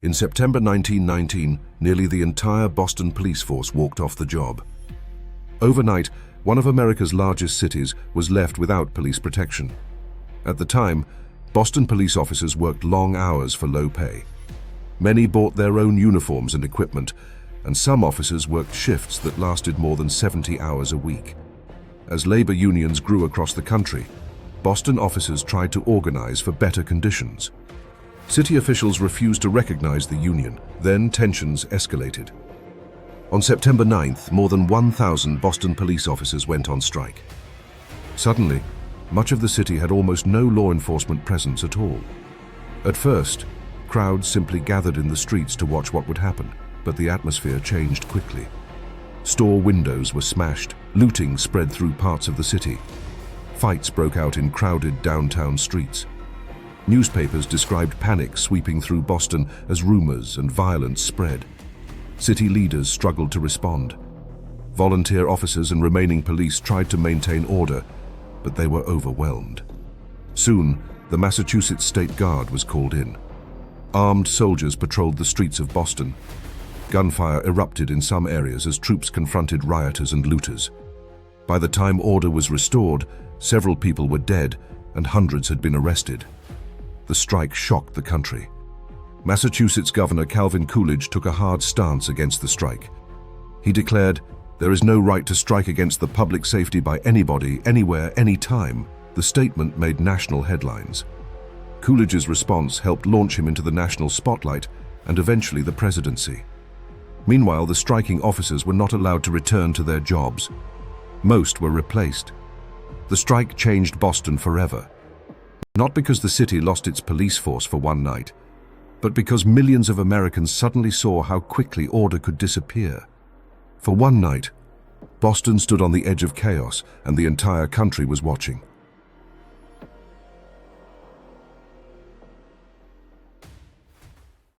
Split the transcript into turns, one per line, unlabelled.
In September 1919, nearly the entire Boston police force walked off the job. Overnight, one of America's largest cities was left without police protection. At the time, Boston police officers worked long hours for low pay. Many bought their own uniforms and equipment, and some officers worked shifts that lasted more than 70 hours a week. As labor unions grew across the country, Boston officers tried to organize for better conditions. City officials refused to recognize the union. Then tensions escalated. On September 9th, more than 1,000 Boston police officers went on strike. Suddenly, much of the city had almost no law enforcement presence at all. At first, crowds simply gathered in the streets to watch what would happen, but the atmosphere changed quickly. Store windows were smashed, looting spread through parts of the city. Fights broke out in crowded downtown streets. Newspapers described panic sweeping through Boston as rumors and violence spread. City leaders struggled to respond. Volunteer officers and remaining police tried to maintain order, but they were overwhelmed. Soon, the Massachusetts State Guard was called in. Armed soldiers patrolled the streets of Boston. Gunfire erupted in some areas as troops confronted rioters and looters. By the time order was restored, several people were dead and hundreds had been arrested. The strike shocked the country. Massachusetts Governor Calvin Coolidge took a hard stance against the strike. He declared, "There is no right to strike against the public safety by anybody, anywhere, anytime." The statement made national headlines. Coolidge's response helped launch him into the national spotlight and eventually the presidency. Meanwhile, the striking officers were not allowed to return to their jobs. Most were replaced. The strike changed Boston forever. Not because the city lost its police force for one night, but because millions of Americans suddenly saw how quickly order could disappear. For one night, Boston stood on the edge of chaos and the entire country was watching.